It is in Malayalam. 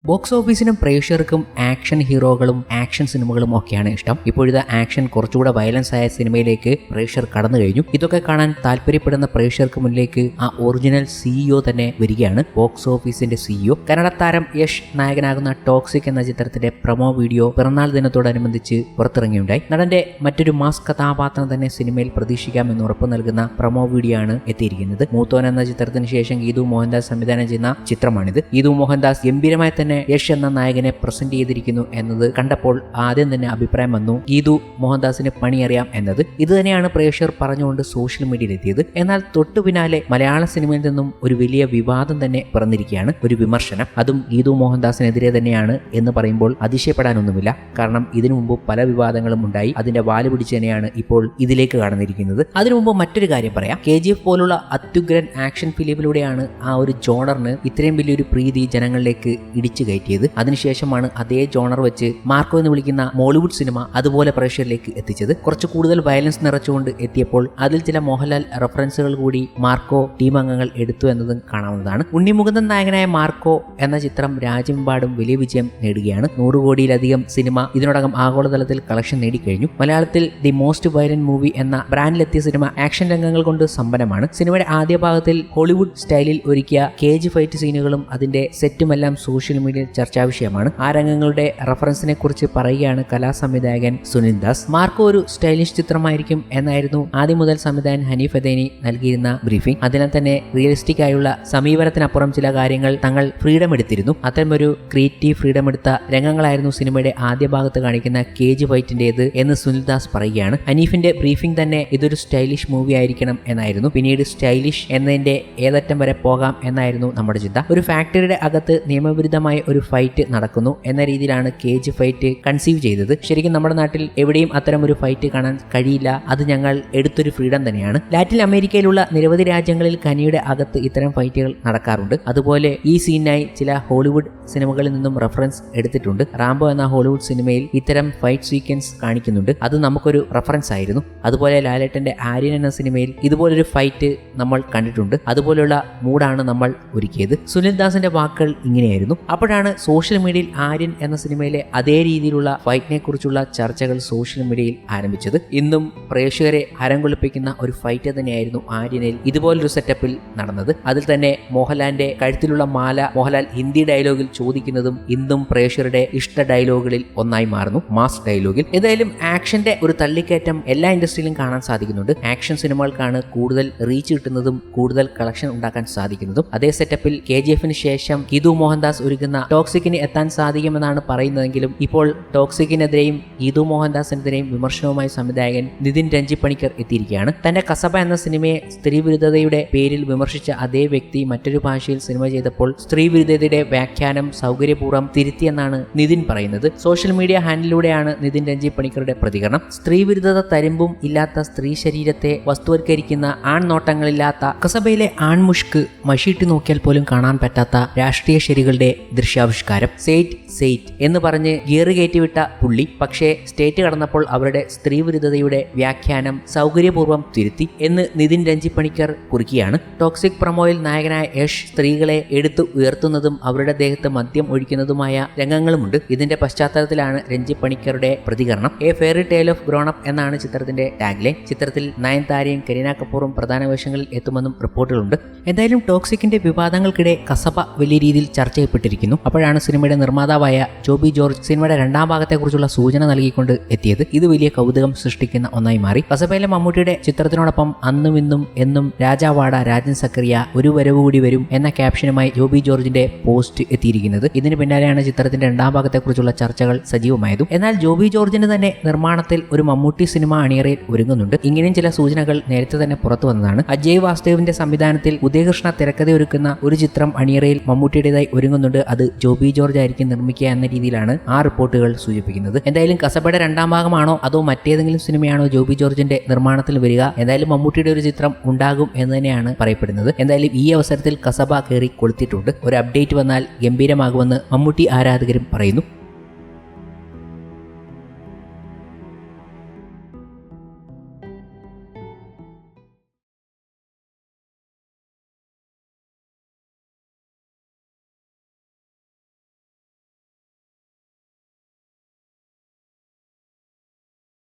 ബോക്സ് ഓഫീസിനും പ്രേക്ഷകർക്കും ആക്ഷൻ ഹീറോകളും ആക്ഷൻ സിനിമകളും ഒക്കെയാണ് ഇഷ്ടം. ഇപ്പോഴത്തെ ആക്ഷൻ കുറച്ചുകൂടെ വയലൻസ് ആയ സിനിമയിലേക്ക് പ്രേക്ഷകർ കടന്നു കഴിഞ്ഞു. ഇതൊക്കെ കാണാൻ താല്പര്യപ്പെടുന്ന പ്രേക്ഷകർക്ക് മുന്നിലേക്ക് ആ ഒറിജിനൽ സിഇഒ തന്നെ വരികയാണ്. ബോക്സ് ഓഫീസിന്റെ സിഇഒ കന്നഡ താരം യഷ് നായകനാകുന്ന ടോക്സിക് എന്ന ചിത്രത്തിന്റെ പ്രൊമോ വീഡിയോ പിറന്നാൾ ദിനത്തോടനുബന്ധിച്ച് പുറത്തിറങ്ങിയുണ്ടായി. നടന്റെ മറ്റൊരു മാസ് കഥാപാത്രം തന്നെ സിനിമയിൽ പ്രതീക്ഷിക്കാമെന്ന് ഉറപ്പു നൽകുന്ന പ്രൊമോ വീഡിയോ ആണ് എത്തിയിരിക്കുന്നത്. മൂത്തോൻ എന്ന ചിത്രത്തിന് ശേഷം ഗീതു മോഹൻദാസ് സംവിധാനം ചെയ്യുന്ന ചിത്രമാണിത്. ഗീതു മോഹൻദാസ് ഗംഭീരമായി തന്നെ യഷ് എന്ന നായകനെ പ്രസന്റ് ചെയ്തിരിക്കുന്നു എന്നത് കണ്ടപ്പോൾ ആദ്യം തന്നെ അഭിപ്രായം വന്നു, ഗീതു മോഹൻദാസിന് പണിയറിയാം എന്നത്. ഇത് തന്നെയാണ് പ്രേക്ഷകർ പറഞ്ഞുകൊണ്ട് സോഷ്യൽ മീഡിയയിൽ എത്തിയത്. എന്നാൽ തൊട്ടു പിന്നാലെ മലയാള സിനിമയിൽ നിന്നും ഒരു വലിയ വിവാദം തന്നെ പിറന്നിരിക്കുകയാണ്. ഒരു വിമർശനം, അതും ഗീതു മോഹൻദാസിനെതിരെ തന്നെയാണ് എന്ന് പറയുമ്പോൾ അതിശയപ്പെടാനൊന്നുമില്ല. കാരണം ഇതിനു മുമ്പ് പല വിവാദങ്ങളും ഉണ്ടായി. അതിന്റെ വാല് പിടിച്ച് തന്നെയാണ് ഇപ്പോൾ ഇതിലേക്ക് കടന്നിരിക്കുന്നത്. അതിനു മുമ്പ് മറ്റൊരു കാര്യം പറയാം. KGF പോലുള്ള അത്യുഗ്രൻ ആക്ഷൻ ഫിലിമിലൂടെയാണ് ആ ഒരു ജോണറിന് ഇത്രയും വലിയൊരു പ്രീതി ജനങ്ങളിലേക്ക് ഇടിച്ചു കയറ്റിയത്. അതിനുശേഷമാണ് അതേ ജോണർ വെച്ച് മാർക്കോ എന്ന് വിളിക്കുന്ന മോളിവുഡ് സിനിമ അതുപോലെ പ്രേക്ഷകരിലേക്ക് എത്തിച്ചത്. കുറച്ച് കൂടുതൽ വയലൻസ് നിറച്ചുകൊണ്ട് എത്തിയപ്പോൾ അതിൽ ചില മോഹൻലാൽ റെഫറൻസുകൾ കൂടി മാർക്കോ ടീം അംഗങ്ങൾ എടുത്തു എന്നതും കാണാവുന്നതാണ്. ഉണ്ണിമുകുന്ദൻ നായകനായ മാർക്കോ എന്ന ചിത്രം രാജ്യമെമ്പാടും വലിയ വിജയം നേടുകയാണ്. 100 കോടിയിലധികം സിനിമ ഇതിനോടകം ആഗോളതലത്തിൽ കളക്ഷൻ നേടിക്കഴിഞ്ഞു. മലയാളത്തിൽ ദി മോസ്റ്റ് വയലന്റ് മൂവി എന്ന ബ്രാൻഡിലെത്തിയ സിനിമ ആക്ഷൻ രംഗങ്ങൾ കൊണ്ട് സമ്പന്നമാണ്. സിനിമയുടെ ആദ്യ ഭാഗത്തിൽ ഹോളിവുഡ് സ്റ്റൈലിൽ ഒരുക്കിയ കേജ് ഫൈറ്റ് സീനുകളും അതിന്റെ സെറ്റുമെല്ലാം സോഷ്യൽ മീഡിയയിൽ ചർച്ചാ വിഷയമാണ്. ആ രംഗങ്ങളുടെ റഫറൻസിനെ കുറിച്ച് പറയുകയാണ് കലാസംവിധായകൻ സുനിൽ ദാസ്. മാർക്കോ ഒരു സ്റ്റൈലിഷ് ചിത്രമായിരിക്കും എന്നായിരുന്നു ആദ്യം മുതൽ സംവിധായകൻ ഹനീഫ് അദേനി നൽകിയിരുന്ന ബ്രീഫിംഗ്. അതിനാൽ തന്നെ റിയലിസ്റ്റിക് ആയുള്ള സമീപനത്തിനപ്പുറം ചില കാര്യങ്ങൾ തങ്ങൾ ഫ്രീഡം എടുത്തിരുന്നു. അത്തരമൊരു ക്രിയേറ്റീവ് ഫ്രീഡം എടുത്ത രംഗങ്ങളായിരുന്നു സിനിമയുടെ ആദ്യ ഭാഗത്ത് കാണിക്കുന്ന കേജ് ഫൈറ്റിന്റേത് എന്ന് സുനിൽ ദാസ് പറയുകയാണ്. ഹനീഫിന്റെ ബ്രീഫിംഗ് തന്നെ ഇതൊരു സ്റ്റൈലിഷ് മൂവി ആയിരിക്കണം എന്നായിരുന്നു. പിന്നീട് സ്റ്റൈലിഷ് എന്നതിന്റെ ഏതറ്റം വരെ പോകാം എന്നായിരുന്നു നമ്മുടെ ചിന്ത. ഒരു ഫാക്ടറിയുടെ അകത്ത് നിയമവിരുദ്ധമായ ഒരു ഫൈറ്റ് നടക്കുന്നു എന്ന രീതിയിലാണ് കേജ് ഫൈറ്റ് കൺസീവ് ചെയ്തത്. ശരിക്കും നമ്മുടെ നാട്ടിൽ എവിടെയും അത്തരം ഒരു ഫൈറ്റ് കാണാൻ കഴിയില്ല. അത് ഞങ്ങൾ എടുത്തൊരു ഫ്രീഡം തന്നെയാണ്. ലാറ്റിൻ അമേരിക്കയിലുള്ള നിരവധി രാജ്യങ്ങളിൽ ഖനിയുടെ അകത്ത് ഇത്തരം ഫൈറ്റുകൾ നടക്കാറുണ്ട്. അതുപോലെ ഈ സീനായി ചില ഹോളിവുഡ് സിനിമകളിൽ നിന്നും റെഫറൻസ് എടുത്തിട്ടുണ്ട്. റാംബോ എന്ന ഹോളിവുഡ് സിനിമയിൽ ഇത്തരം ഫൈറ്റ് സീക്വൻസ് കാണിക്കുന്നുണ്ട്. അത് നമുക്കൊരു റെഫറൻസ് ആയിരുന്നു. അതുപോലെ ലാലേട്ടന്റെ ആര്യൻ എന്ന സിനിമയിൽ ഇതുപോലൊരു ഫൈറ്റ് നമ്മൾ കണ്ടിട്ടുണ്ട്. അതുപോലെയുള്ള മൂഡാണ് നമ്മൾ ഒരുക്കിയത്. സുനിൽ ദാസിന്റെ വാക്കുകൾ ഇങ്ങനെയായിരുന്നു. അപ്പോഴാണ് സോഷ്യൽ മീഡിയയിൽ ആര്യൻ എന്ന സിനിമയിലെ അതേ രീതിയിലുള്ള ഫൈറ്റിനെ കുറിച്ചുള്ള ചർച്ചകൾ സോഷ്യൽ മീഡിയയിൽ ആരംഭിച്ചത്. ഇന്നും പ്രേക്ഷകരെ ഹരം കൊള്ളിപ്പിക്കുന്ന ഒരു ഫൈറ്റ് തന്നെയായിരുന്നു ആര്യനിൽ ഇതുപോലൊരു സെറ്റപ്പിൽ നടന്നത്. അതിൽ തന്നെ മോഹൻലാലിന്റെ കഴുത്തിലുള്ള മാല മോഹൻലാൽ ഹിന്ദി ഡയലോഗിൽ ചോദിക്കുന്നതും ഇന്നും പ്രേക്ഷകരുടെ ഇഷ്ട ഡയലോഗുകളിൽ ഒന്നായി മാറുന്നു, മാസ് ഡയലോഗിൽ. ഏതായാലും ആക്ഷന്റെ ഒരു തള്ളിക്കയറ്റം എല്ലാ ഇൻഡസ്ട്രിയിലും കാണാൻ സാധിക്കുന്നുണ്ട്. ആക്ഷൻ സിനിമകൾക്കാണ് കൂടുതൽ റീച്ച് കിട്ടുന്നതും കൂടുതൽ കളക്ഷൻ ഉണ്ടാക്കാൻ സാധിക്കുന്നതും. അതേ സെറ്റപ്പിൽ KGFന് ശേഷം ഗീതു മോഹൻദാസ് ഒരുക്കുന്ന ടോക്സിക്കിന് എത്താൻ സാധിക്കുമെന്നാണ് പറയുന്നതെങ്കിലും ഇപ്പോൾ ടോക്സിക്കിനെതിരെയും ഗീതു മോഹൻദാസിനെതിരെയും വിമർശനവുമായി സംവിധായകൻ നിതിൻ രഞ്ജി പണിക്കർ എത്തിയിരിക്കുകയാണ്. തന്റെ കസബ എന്ന സിനിമയെ സ്ത്രീവിരുദ്ധതയുടെ പേരിൽ വിമർശിച്ച അതേ വ്യക്തി മറ്റൊരു ഭാഷയിൽ സിനിമ ചെയ്തപ്പോൾ സ്ത്രീവിരുദ്ധതയുടെ വ്യാഖ്യാനം സൗകര്യപൂർവ്വം തിരുത്തിയെന്നാണ് നിതിൻ പറയുന്നത്. സോഷ്യൽ മീഡിയ ഹാൻഡിലൂടെയാണ് നിതിൻ രഞ്ജി പണിക്കറുടെ പ്രതികരണം. സ്ത്രീവിരുദ്ധത തരിമ്പും ഇല്ലാത്ത സ്ത്രീ ശരീരത്തെ വസ്തുവൽക്കരിക്കുന്ന ആൺനോട്ടങ്ങളില്ലാത്ത കസബയിലെ ആൺമുഷ്ക് മഷിയിട്ട് നോക്കിയാൽ പോലും കാണാൻ പറ്റാത്ത രാഷ്ട്രീയ ശരികളുടെ ദൃശ്യാവിഷ്കാരം. സെയ്റ്റ് എന്ന് പറഞ്ഞ് ഗിയർ കയറ്റിവിട്ട പുള്ളി പക്ഷേ സ്റ്റേറ്റ് കടന്നപ്പോൾ അവരുടെ സ്ത്രീവിരുദ്ധതയുടെ വ്യാഖ്യാനം സൗകര്യപൂർവ്വം തിരുത്തി എന്ന് നിതിൻ രഞ്ജി പണിക്കർ കുറിക്കുകയാണ്. ടോക്സിക് പ്രൊമോയിൽ നായകനായ യഷ് സ്ത്രീകളെ എടുത്തു ഉയർത്തുന്നതും അവരുടെ ദേഹത്ത് മദ്യം ഒഴിക്കുന്നതുമായ രംഗങ്ങളുമുണ്ട്. ഇതിന്റെ പശ്ചാത്തലത്തിലാണ് രഞ്ജി പണിക്കറുടെ പ്രതികരണം. A fairy tale of grown up എന്നാണ് ചിത്രത്തിന്റെ ടാഗ്ലൈൻ. ചിത്രത്തിൽ നയൻതാരയും കരീന കപൂറും പ്രധാന വേഷങ്ങളിൽ എത്തുമെന്നും റിപ്പോർട്ടുകളുണ്ട്. എന്തായാലും ടോക്സിക്കിന്റെ വിവാദങ്ങൾക്കിടെ കസബ വലിയ രീതിയിൽ ചർച്ച ചെയ്യപ്പെട്ടിരിക്കുന്നു. അപ്പോഴാണ് സിനിമയുടെ നിർമ്മാതാവായ ജോബി ജോർജ് സിനിമയുടെ രണ്ടാം ഭാഗത്തെക്കുറിച്ചുള്ള സൂചന നൽകിക്കൊണ്ട് എത്തിയത്. ഇത് വലിയ കൗതുകം സൃഷ്ടിക്കുന്ന ഒന്നായി മാറി. കസബയിലെ മമ്മൂട്ടിയുടെ ചിത്രത്തിനോടൊപ്പം അന്നും ഇന്നും എന്നും രാജാവാട രാജൻ സക്കറിയ ഒരു വരവ് കൂടി വരും എന്ന ക്യാപ്ഷനുമായി ജോബി ജോർജിന്റെ പോസ്റ്റ് എത്തിയിരിക്കുന്നത്. ഇതിന് പിന്നാലെയാണ് ചിത്രത്തിന്റെ രണ്ടാം ഭാഗത്തെക്കുറിച്ചുള്ള ചർച്ചകൾ സജീവമായതും. എന്നാൽ ജോബി ജോർജിന് തന്നെ നിർമ്മാണത്തിൽ ഒരു മമ്മൂട്ടി സിനിമ അണിയറയിൽ ഒരുങ്ങുന്നുണ്ട്. ഇങ്ങനെയും ചില സൂചനകൾ നേരത്തെ തന്നെ പുറത്തു വന്നതാണ്. അജയ് വാസുദേവിന്റെ സംവിധാനത്തിൽ ഉദയകൃഷ്ണ തിരക്കഥയൊരുക്കുന്ന ഒരു ചിത്രം അണിയറയിൽ മമ്മൂട്ടിയുടേതായി ഒരുങ്ങുന്നുണ്ട്. അത് ജോബി ജോർജ് ആയിരിക്കും നിർമ്മിക്കുക എന്ന രീതിയിലാണ് ആ റിപ്പോർട്ടുകൾ സൂചിപ്പിക്കുന്നത്. എന്തായാലും കസബയുടെ രണ്ടാം ഭാഗമാണോ അതോ മറ്റേതെങ്കിലും സിനിമയാണോ ജോബി ജോർജിന്റെ നിർമ്മാണത്തിൽ വരിക? എന്തായാലും മമ്മൂട്ടിയുടെ ഒരു ചിത്രം ഉണ്ടാകും എന്ന് തന്നെയാണ് പറയപ്പെടുന്നത്. എന്തായാലും ഈ അവസരത്തിൽ കസബ കയറി കൊളുത്തിയിട്ടുണ്ട്. ഒരു അപ്ഡേറ്റ് വന്നാൽ ഗംഭീരമാകുമെന്ന് മമ്മൂട്ടി ആരാധകരും പറയുന്നു.